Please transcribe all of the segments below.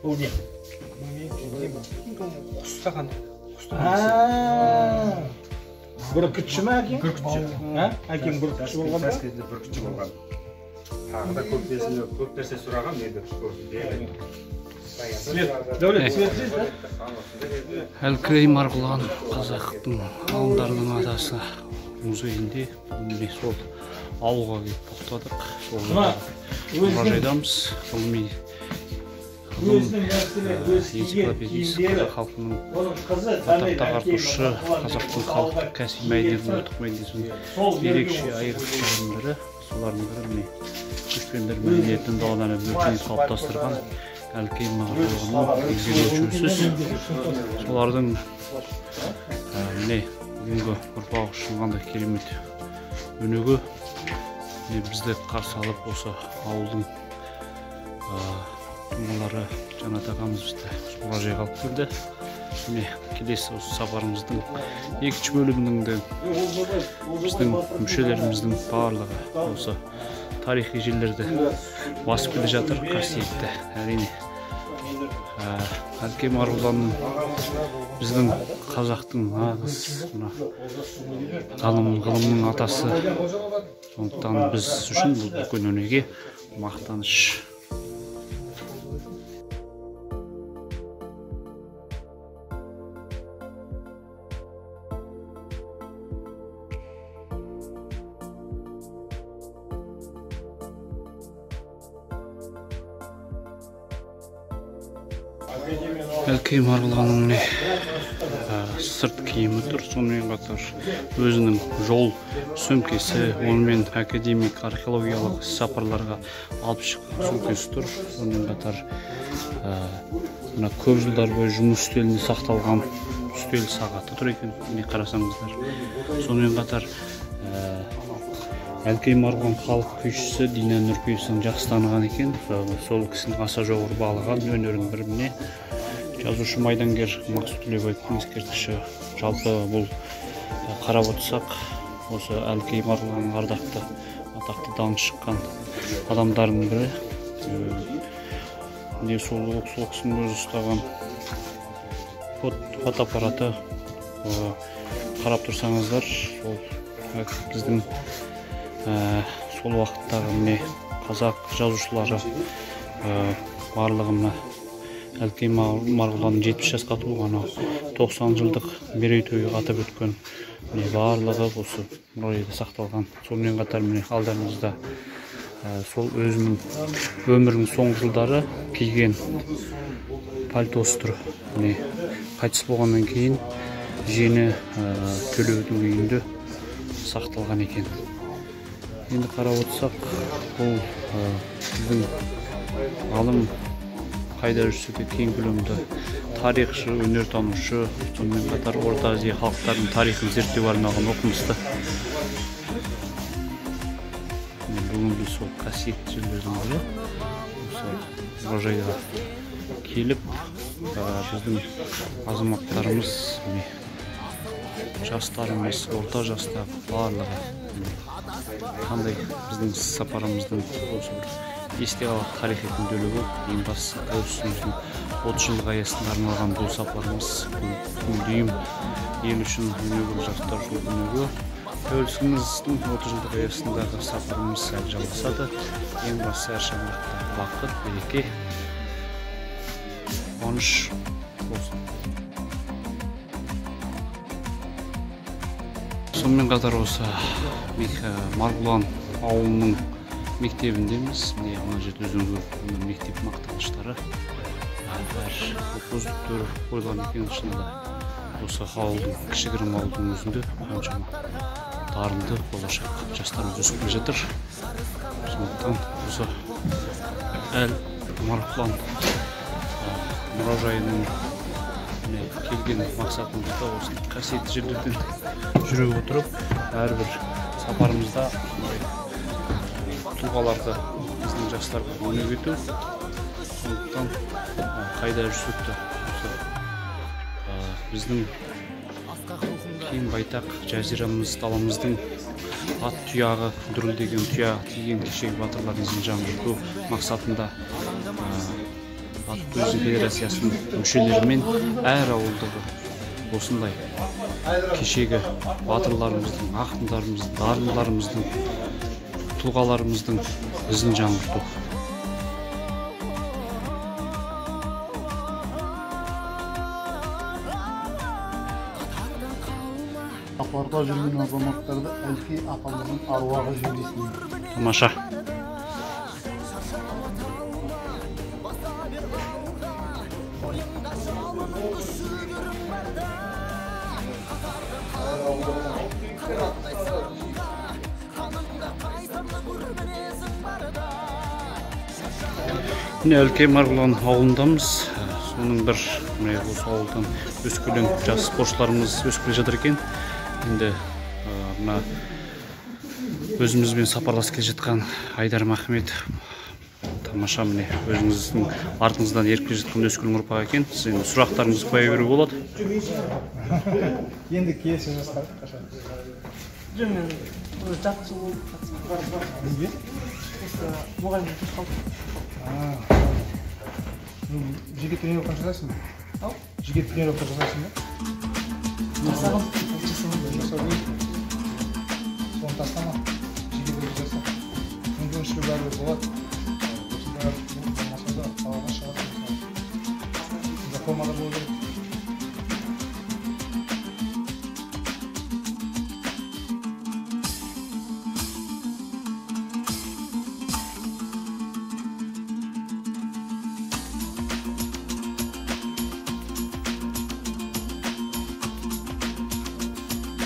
бұл не? Құстаған. Бүркітші ме әкең? Бүркітші. Әкең бүркітші болған ба? Әскерде бүркітші болған. Тағы да көп нәрсе сұраған еді. Әлкей Марғұлан қазақтың ғалымдарының атасы музейінде міне сол ауылға келіп тоқтадық. Сол мұражайдамыз. Ғылыми энциклопедиясы қазақ халқының атақты ағартушы, қазақтың халықтық кәсіби мәдениетін, ұлттық мәдениетін ерекше айрықшылығының бірі. Солардың бірі міне көшпенділер мәдениетін даладан өркениет қалыптастырған Әлкей Марғұланның еңбек өлшеусіз. Солардың міне бүгінгі ұрпақ үшін қандай керемет өнеге бізді қарсы алып осы ауылдың тұлғалары Жанат ағамыз бізді мұражайға алып келді. Міне келесі осы сапарымыздың екінші бөлімінің де біздің мүшелеріміздің барлығы осы тарихи жерлерді басып келе жатыр. Қасиетті әрине Әлкей Марғұланның біздің қазақтың нағыз ғылымның атасы. Сондықтан біз үшін бұл үлкен өнеге мақтаныш. Әлкей Марғұланның сырт киімі тұр, сонымен қатар өзінің жол сөмкесі, онымен академик археологиялық сапарларға алып шыққан сөмкесі тұр. Сонымен қатар көп жылдар бойы жұмыс үстелінде сақталған үстел сағаты тұр екен, міне қарасаңыздар. Сонымен қатар Әлкей Марғұлан халық күйшісі Дина Нұрпейісін жақсы таныған екен. Сол кісінің аса жоғары бағалаған өнерінің біріне жазушы майдангер Мақсұт Төлебаевтың ескерткіші. Жалпы бұл қарап отырсақ, осы Әлкей Марғұланның ардақты, атақты даңқ шыққан адамдардың бірі. Не сол кісінің өзі ұстаған фотоаппараты қарап тұрсаңыздар, сол біздің сол уақыттағы міне қазақ жазушылары барлығына Әлкей Марғұланның 70 жасқа толғаны 90 жылдық мерейтойы атап өткен барлығы осы мұражайда сақталған. Сонымен қатар міне алдарыңызда сол өзінің өмірінің соңғы жылдары киген пальтосы тұр. Қайтыс болғаннан кейін жиені Төлеудің үйінде сақталған екен. Енді қарап отырсақ, бұл біздің ғалым қайда жүрсе де кең көлемді тарихшы, өнертанушы, сонымен қатар Орта Азия халықтарының тарихын зерттеуге арналған оқымысты. Бүгін біз сол қасиетті жерлердің бірі осы мұражайға келіп, біздің азаматтарымыз, жастарымыз, орта жастағы барлығы қандай біздің сапарымыздың осы есте қалар тарихи күнделігі, ең бастысы тәуелсіздігіміздің 30 жылдық аясында арналған бұл сапарымыз дүйім ел үшін өнеге жастар үшін өнеге. Тәуелсіздігіміздің 30 жылдық аясындағы сапарымыз әлі жалғасады. Ең бастысы әр шаңырақта бақыт, береке, қуаныш болсын. Сонымен қатар осы Марғұлан ауылының мектебіндеміз. Мына жерде өзіңгі мектеп мақтаныштары. Әр көздіктер қойылған екен шынында. Осы ауылдың, кішігірім ауылдың өзінде қаншама дарынды болашақ жастарымыз өсіп келе жатыр. Сондықтан осы Марғұлан мұражайының келген мақсатымызда осы қасиетті жерлерден жүре отырып, әрбір сапарымызда тұлғаларды біздің жастарға өнеге ету. Сондықтан қайда жүрсек те біздің кең байтақ жазирамыз, даламыздың ат тұяғы дүрілдеген, тұяғы тиген кешегі батырларымыздың жаңғырту мақсатында Батыр туризм федерациясынын мүшелери мен әр ауылдагы осындай кешегі батырларымыздың, ақындарымыздың, дарындыларымыздың, тұлғаларымыздың ізін жаңғырту. Сапарда жүрген азаматтарды әлки апамыздың аруағы жерлесін. Тамаша. Міне Әлкей Марғұлан ауылындамыз. Соның бір осы ауылдан өскелең жас спортшыларымыз өсіп келе жатыр екен. Енді мына өзімізбен сапарласып келе жатқан Айдар Махмет тамаша, міне өзіңіздің артыңыздан еріп келе жатқан өскелең ұрпақ екен. Сіз енді сұрақтарыңызды қоя беруге болады. Енді келесі жастар қашан? Жоқ, мен жарты жыл болды. Неге? Мұғалім қалды. Жеке тренировка жасайсың ба? Ау? Жеке тренировка жасайсың ба? Жасаған. Жасау керек. Соны тастама. Жеке болып жаса. Мүмкіншілік бәрібір болады. Осында болмаса да қалаға шығады. Сонда формада болу керек.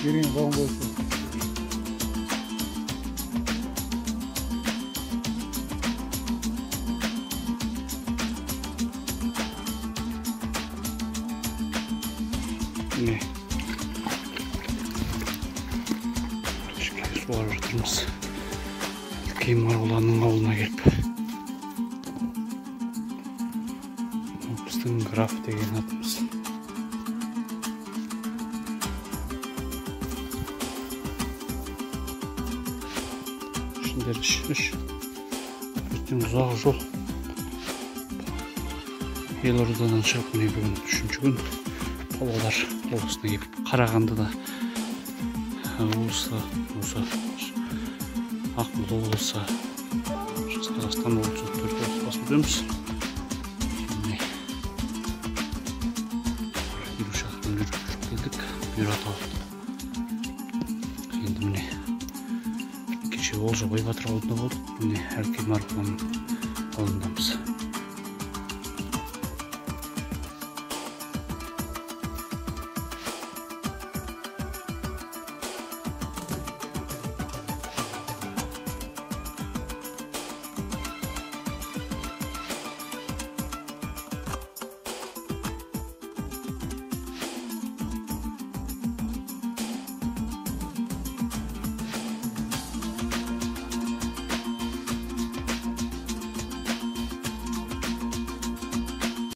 Берген қауым болсын. Міне суарып жатырмыз. Әлкей Марғұланның ауылына келіп. Біздің граф деген атымыз. Ертең ұзақ жол. Елордадан шығып, міне бүгін 3-ші күн Павлодар облысына келіп, Қарағандыда облысы, осы Ақмола облысы, Шығыс Қазақстан облысы, төрт облыс басып өтеміз. Елу шақырым жүріп келдік, бұйрат алып. Енді міне Олжабай Батыр ауылында болдық. Міне Әлкей Марғұлан ауылындамыз.